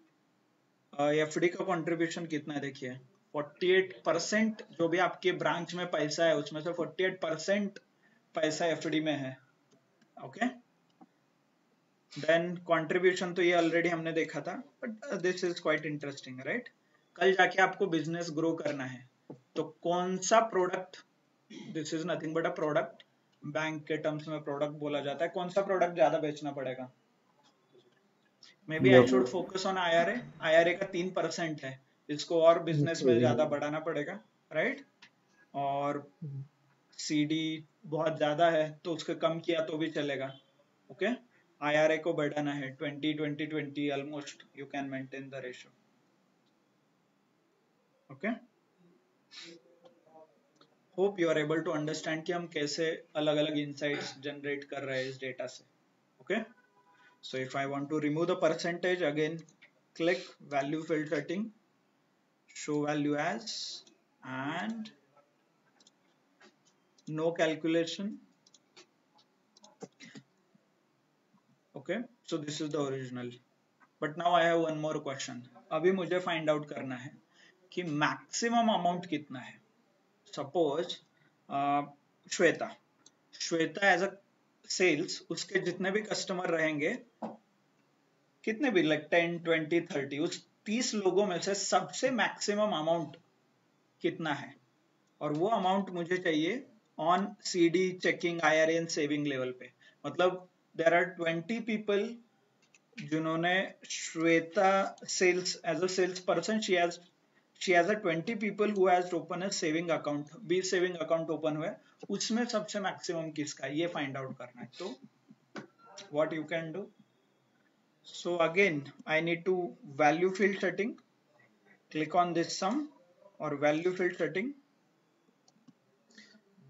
एफडी का कंट्रीब्यूशन कितना है देखिए, 48%. जो भी आपके ब्रांच में पैसा है उसमें से 48% पैसा एफडी में है. ओके, देन कंट्रीब्यूशन तो ये ऑलरेडी हमने देखा था, but this is quite interesting, right? कल जाके आपको बिजनेस ग्रो करना है तो कौन सा product, this is nothing but a product, bank के टर्म्स में प्रोडक्ट बोला जाता है, कौन सा प्रोडक्ट ज्यादा बेचना पड़ेगा? May be I should focus on IRA. IRA का 3% है, इसको और बिजनेस में ज्यादा बढ़ाना पड़ेगा, राइट? और CD बहुत ज्यादा है तो उसको कम किया तो भी चलेगा. ओके, IRA को बढ़ाना है 20-20-20 almost, you can maintain the ratio. Okay, hope you are able to understand कि हम कैसे अलग अलग इंसाइट्स जनरेट कर रहे हैं इस डेटा से. Okay, so if I want to remove the percentage, again click value field setting, show value as, and no calculation. Okay, so this is the original, but now I have one more question. अभी मुझे find out करना है कि maximum amount कितना है. Suppose Shweta as a sales, उसके जितने भी कस्टमर रहेंगे, कितने भी, लाइक 10, 20, 30, उस 30 लोगों में से सबसे मैक्सिमम अमाउंट कितना है, और वो अमाउंट मुझे चाहिए on CD, checking, IRA and saving level पे. मतलब देयर आर 20 पीपल जिन्होंने Shweta sales as a sales person, she has a 20 people who has open a saving account, 20 saving account open हुए, उसमें सबसे मैक्सिमम किसका, ये फाइंड आउट करना है. तो what you can do, so again I need to value field setting, click on this sum or value field setting.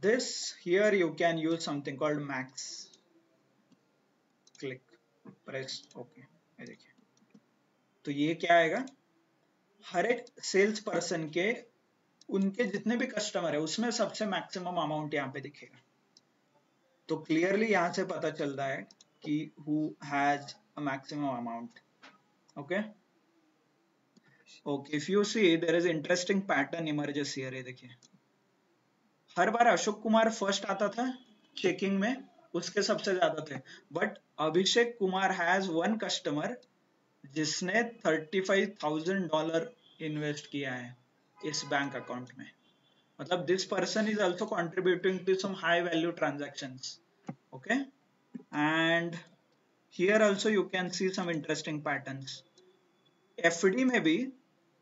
This here you can use something called max, click, press OK. ये देखिए, तो ये क्या आएगा, हर एक sales person के उनके जितने भी कस्टमर है उसमें सबसे मैक्सिमम अमाउंट यहाँ पे दिखेगा. तो क्लियरली यहाँ से पता चल रहा है कि who has a maximum amount. Okay, okay, if you see there is interesting pattern emerges here. ये देखिए, हर बार अशोक कुमार फर्स्ट आता था चेकिंग में, उसके सबसे ज्यादा थे, but Abhishek Kumar has one customer जिसने $35,000 इन्वेस्ट किया है इस बैंक अकाउंट में. मतलब this person is also contributing to some high value transactions. Okay, and here also you can see some interesting patterns. FD में भी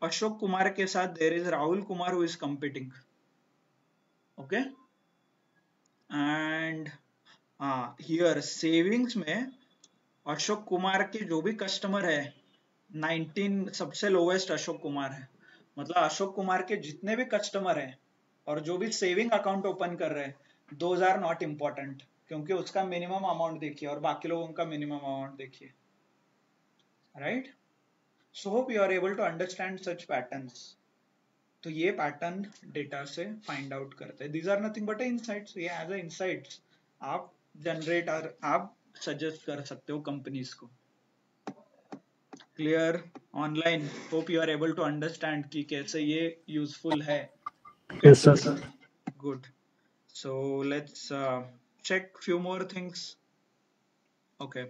अशोक कुमार के साथ there is Rahul Kumar who is competing. Okay, and here savings में अशोक कुमार के जो भी कस्टमर है 19, सबसे लोवेस्ट अशोक कुमार है. मतलब अशोक कुमार के जितने भी कस्टमर हैं और जो भी सेविंग अकाउंट ओपन कर रहे हैं, दोज आर नॉट इम्पोर्टेंट, क्योंकि उसका मिनिमम अमाउंट देखिए और बाकी लोगों का मिनिमम अमाउंट देखिए, right? So hope you are able to understand such patterns. तो ये पैटर्न डेटा से फाइंड आउट करते हैं. These are nothing but insights. ये एज अ इनसाइट्स आप जनरेट और आप सजेस्ट कर सकते हो कंपनीज को. Clear online? Hope you are able to understand कि कैसे ये यूजफुल है. Yes, sir. Good. So let's check few more things. Okay.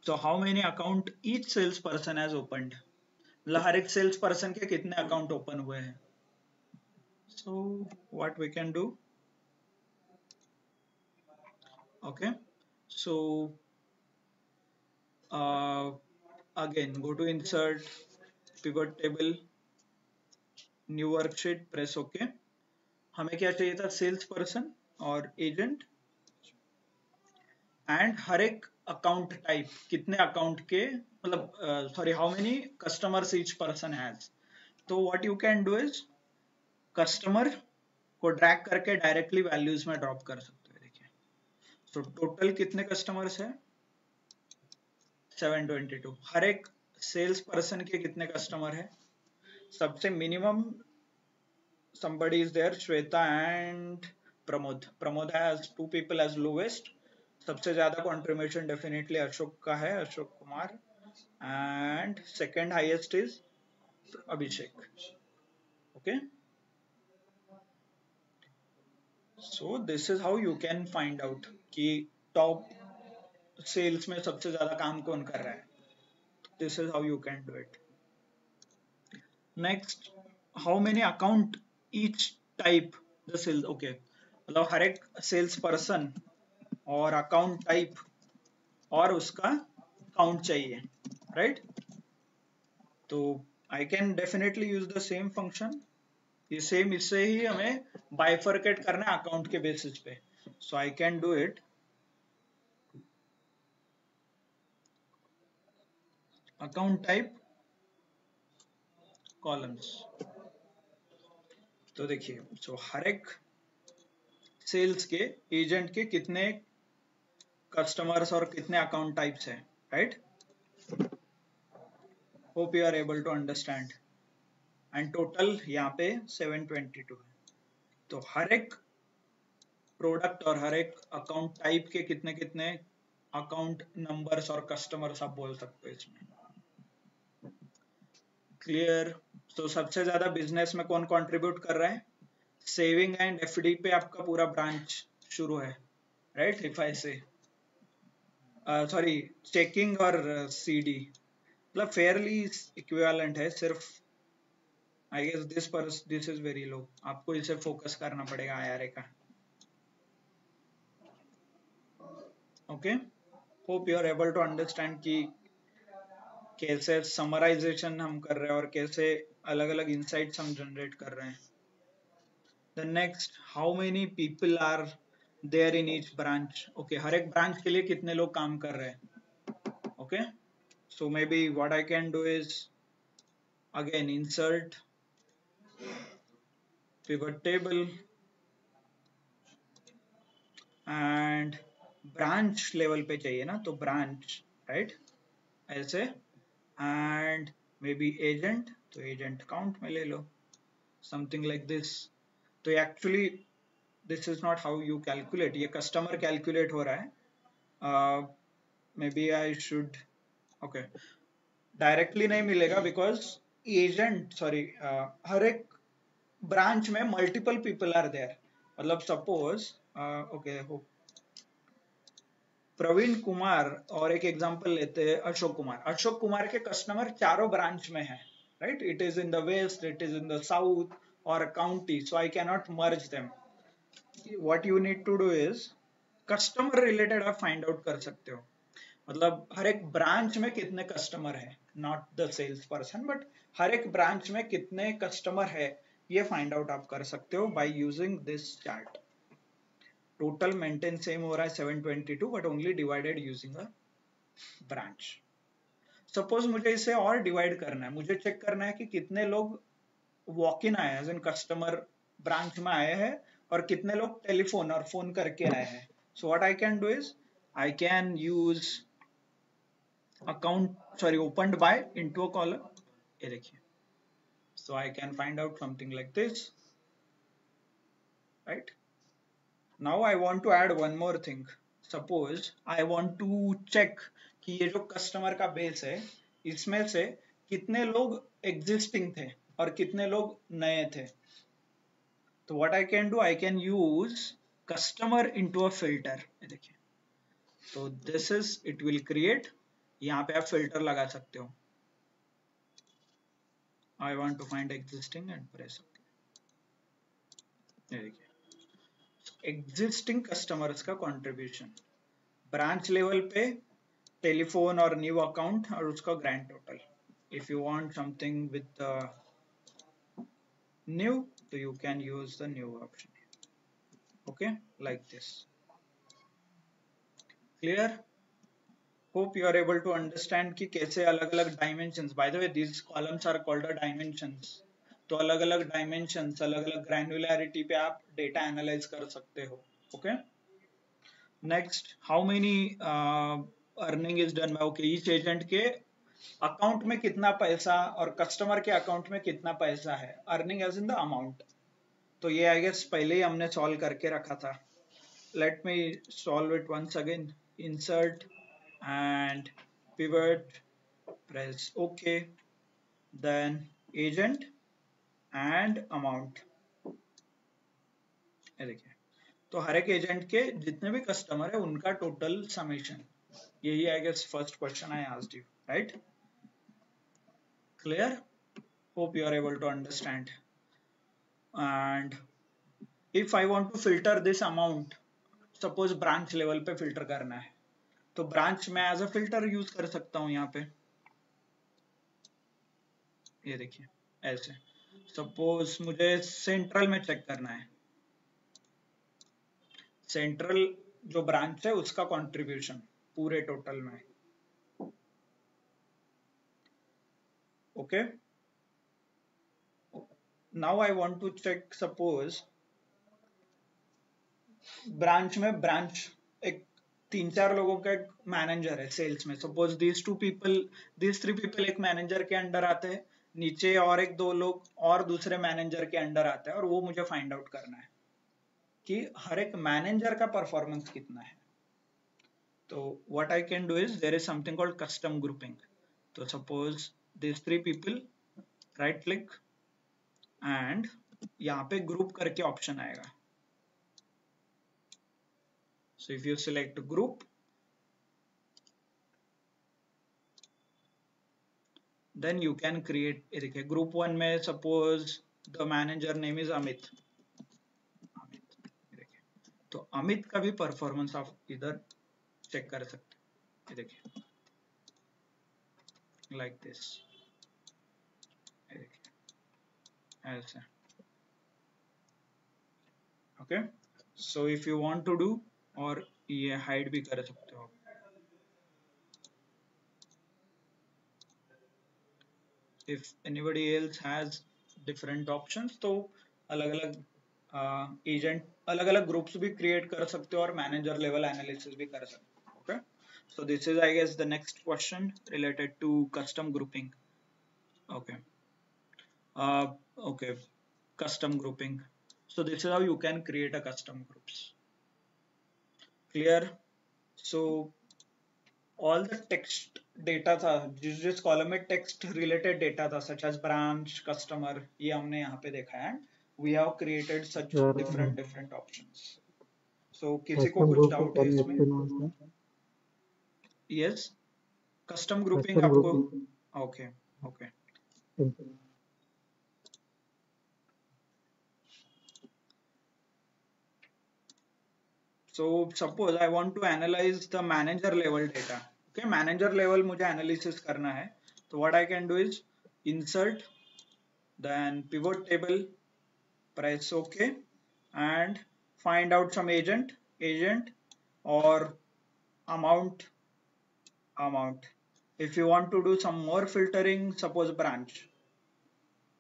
So how many account each salesperson has opened? मतलब हर एक सेल्स पर्सन के कितने अकाउंट ओपन हुए हैं. So what we can do? Okay. So again go to insert, pivot table, new worksheet, press OK. हमें क्या चाहिए था, सेल्स पर्सन और एजेंट, एंड हर एक अकाउंट टाइप, कितने अकाउंट के मतलब sorry how many customers each person has. तो what you can do is customer को ड्रैग करके डायरेक्टली वैल्यूज में ड्रॉप कर सकते हो. देखिए तो टोटल कितने कस्टमर्स है, 722. हर एक सेल्स पर्सन के कितने कस्टमर है, सबसे minimum somebody is there, Shweta and Pramod. Pramod has 2 people as lowest. सबसे ज्यादा contribution definitely अशोक का है, Ashok Kumar, and second highest is Abhishek. Okay, so this is how you can find out कि top sales में सबसे ज्यादा काम कौन कर रहा है. This is how you can do it. Next, how many account each type the sales. Okay, मतलब हर एक सेल्स पर्सन और अकाउंट टाइप और उसका काउंट चाहिए, राइट. तो I can definitely use the same function. ये सेम इससे ही हमें बाइफरकेट करना है अकाउंट के बेसिस पे. So I can do it account type columns. तो देखिए सो हर एक सेल्स के एजेंट के कितने कस्टमर्स और कितने अकाउंट टाइप्स हैं, right. Hope you are able to understand. And total यहाँ पे 722 है. तो हर एक प्रोडक्ट और हर एक अकाउंट टाइप के कितने कितने अकाउंट नंबर्स और कस्टमर्स आप बोल सकते हो इसमें. क्लियर. तो सबसे ज्यादा बिजनेस में कौन कंट्रीब्यूट कर रहा है, सेविंग एंड एफडी पे आपका पूरा ब्रांच शुरू है, right. If I say sorry checking और सीडी मतलब फेयरली इक्विवेलेंट है. सिर्फ I guess this is very low. आपको इसे फोकस करना पड़ेगा आईआरए का. Okay, hope you are able to understand कि कैसे समराइजेशन हम कर रहे हैं और कैसे अलग अलग इंसाइट्स हम जनरेट कर रहे हैं. The next, how many people are there in each branch. Okay, हर एक ब्रांच के लिए कितने लोग काम कर रहे हैं. Okay, so maybe what I can do is again insert, pivot table, and branch level पे चाहिए ना, तो branch, right, ऐसे, and maybe agent, तो agent count में ले लो, something like this. तो actually this is not how you calculate, ये customer calculate हो रहा है. Maybe I should, okay, directly नहीं मिलेगा बिकॉज एजेंट सॉरी हर एक ब्रांच में मल्टीपल पीपल आर देयर. मतलब सपोज ओके प्रवीण कुमार और एक एग्जांपल लेते हैं अशोक कुमार. अशोक कुमार के कस्टमर चारों ब्रांच में है, right. It is in the west, it is in the south और county, so I can not merge them. What you need to do is customer related आप फाइंड आउट कर सकते हो. मतलब हर एक ब्रांच में कितने कस्टमर है, not the sales person but हर एक ब्रांच में कितने कस्टमर है, ये फाइंड आउट आप कर सकते हो by using this chart. Total maintain same हो रहा है 722 but only divided using a branch. Suppose मुझे इसे और डिवाइड करना है, मुझे चेक करना है कि कितने लोग वॉक इन आए हैं, कस्टमर ब्रांच में आए हैं और कितने लोग टेलीफोन और फोन करके आए हैं. So what I can do is I can use account opened by into a column. ये देखिए, so I can find out something like this, right. Now I want to add one more thing. Suppose I want to check कि ये जो customer का base है इसमें से कितने लोग एग्जिस्टिंग थे और कितने लोग नए थे. तो what I can do, I can use customer into a filter. ये देखिए, तो this is it will create, यहाँ पे आप फिल्टर लगा सकते हो. I want to find existing and press OK. ये देखिए, existing customers का contribution. ब्रांच लेवल पे टेलीफोन और न्यू अकाउंट और उसका grand total. If you want something with the new, so you can use the new option. Okay, like this. Clear? Hope you are able to understand कि कैसे अलग अलग dimensions. By the way, these columns are called the dimensions. तो अलग अलग dimensions, अलग अलग granularity पे आप data analyze कर सकते हो. Okay. Next, how many earning is done by, okay, each agent के अकाउंट में कितना पैसा और कस्टमर के अकाउंट में कितना पैसा है. Earning as in the amount. तो ये आई गेस पहले ही हमने सॉल्व करके रखा था. Let me solve it once again. Insert and pivot, press okay, then agent and amount. ये देखिए, तो हर एक एजेंट के जितने भी कस्टमर है उनका टोटल समेशन. यही I guess first question I asked you, right? Clear? Hope you are able to understand. And if I want to filter this amount, suppose branch level पे filter करना है, तो branch में as a filter use कर सकता हूँ. यहाँ पे ये देखिए ऐसे. Suppose मुझे central में check करना है. Central जो branch है उसका contribution पूरे total में. Okay. Now I want to check, suppose branch में ब्रांच एक 3-4 लोगों का एक मैनेजर है सेल्स में. सपोज दीज 3 पीपल एक मैनेजर के अंडर आते हैं, नीचे और 1-2 लोग और दूसरे मैनेजर के अंडर आते हैं, और वो मुझे फाइंड आउट करना है कि हर एक मैनेजर का परफॉर्मेंस कितना है. तो what I can do is, there is something called custom grouping. तो suppose these 3 people, right click and यहाँ पे ग्रुप करके ऑप्शन आएगा. So if you select group, then you can create. देखिए group 1 में suppose the manager name is Amit. देखिए, तो अमित का भी परफॉर्मेंस आप इधर चेक कर सकते हैं. देखिए like this. देखिए ऐसे. Okay. So if you want to do, और ये हाइड भी कर सकते हो. If anybody else has different options, तो अलग अलग एजेंट अलग अलग ग्रुप्स भी क्रिएट कर सकते हो और मैनेजर लेवल एनालिसिस भी कर सकते हो. Okay, so this is I guess the next question related to custom grouping. Okay, okay, custom grouping. So this is how you can create a custom groups. Clear? So all the text data था, जिस column में text related data था, such as branch, customer, ये हमने यहाँ पे देखा है. We have created such different options. So किसी को कुछ डाउट है इसमें? Yes, custom grouping आपको. Okay, okay. So suppose I want to analyze the manager level data. Okay, manager level मुझे analysis करना है. तो what I can do is insert, then pivot table, press OK, and find out some agent or amount. If you want to do some more filtering, suppose branch.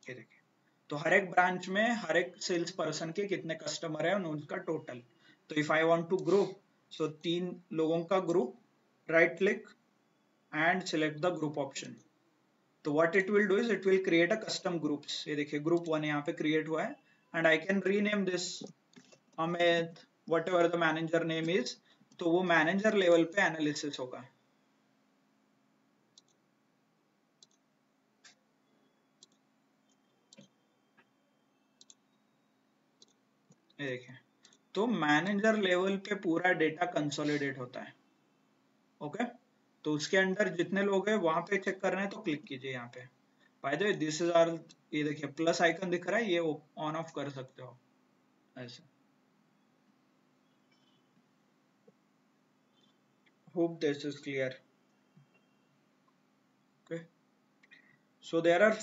ये देखिए, तो हर एक branch में हर एक सेल्स पर्सन के कितने customer है और उनका टोटल. तो if I want to group, so 3 लोगों का group, right click and select the group option. तो what it will do is it will create a custom groups. ये देखिए ग्रुप 1 यहाँ पे क्रिएट हुआ है, and I can rename this Amit, whatever the manager name is. तो वो manager level पे एनालिसिस होगा. ये देखिए, तो मैनेजर लेवल पे पूरा डेटा कंसोलिडेट होता है. ओके, तो उसके अंदर जितने लोग हैं वहां पे चेक करना है तो क्लिक कीजिए यहाँ पे. By the way this is our, ये देखिए प्लस आइकन दिख रहा है, ये ऑन ऑफ कर सकते हो ऐसे. Hope this is clear. Okay. So there are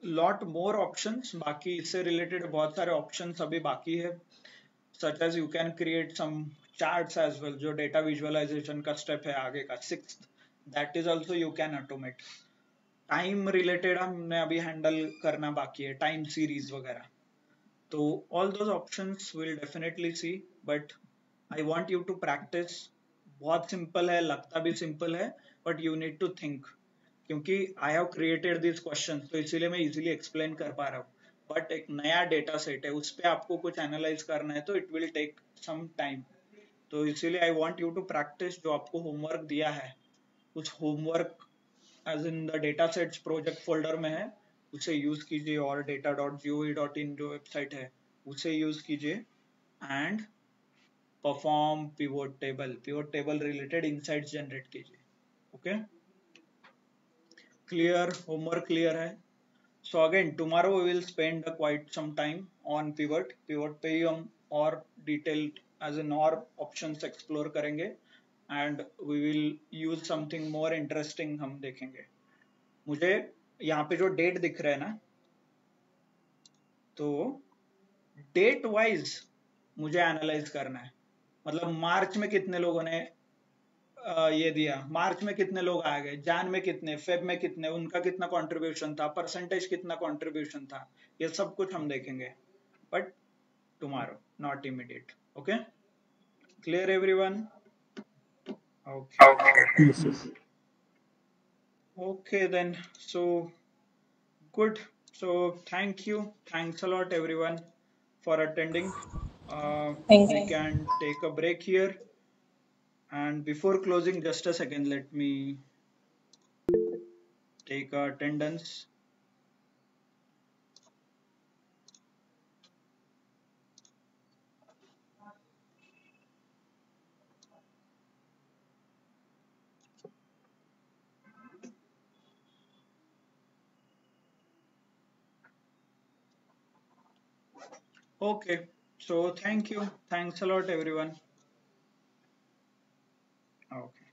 lot more options. बाकी इससे related बहुत सारे options अभी बाकी है. Such as you can create some charts as well. जो data visualization का step है आगे का 6th. That is also you can automate. Time related हमने अभी handle करना बाकी है. Time series वगैरह. तो all those options will definitely see. But I want you to practice. बहुत simple है, लगता भी simple है, but you need to think. क्योंकि I have created this question तो इसीलिए मैं इजीली एक्सप्लेन कर पा रहा हूँ बट एक नया डेटा सेट है उस पर आपको कुछ एनालाइज करना है तो it will take some time तो इसीलिए I want you to practice जो आपको होमवर्क दिया है उस homework as in the data sets project folder में है उसे यूज कीजिए और data.gov.in जो वेबसाइट है उसे यूज कीजिए and perform pivot table related insights generate कीजिए ओके क्लियर होमवर्क क्लियर है So again, tomorrow we will spend quite some time on pivot. Pivot पे ही हम और detailed as in और options explore करेंगे and we will use something more interesting हम देखेंगे. मुझे यहाँ पे जो date दिख रहा है ना, तो date wise मुझे analyze करना है. मतलब मार्च में कितने लोगों ने ये दिया मार्च में कितने लोग आ गए जान में कितने फेब में कितने उनका कितना कंट्रीब्यूशन था परसेंटेज कितना कंट्रीब्यूशन था ये सब कुछ हम देखेंगे but tomorrow not immediate okay clear everyone okay Yes, sir. Okay then so good so thanks a lot everyone for attending Thank we you. can take a break here and before closing just a second let me take attendance. Okay, so thank you. Thanks a lot, everyone. Okay.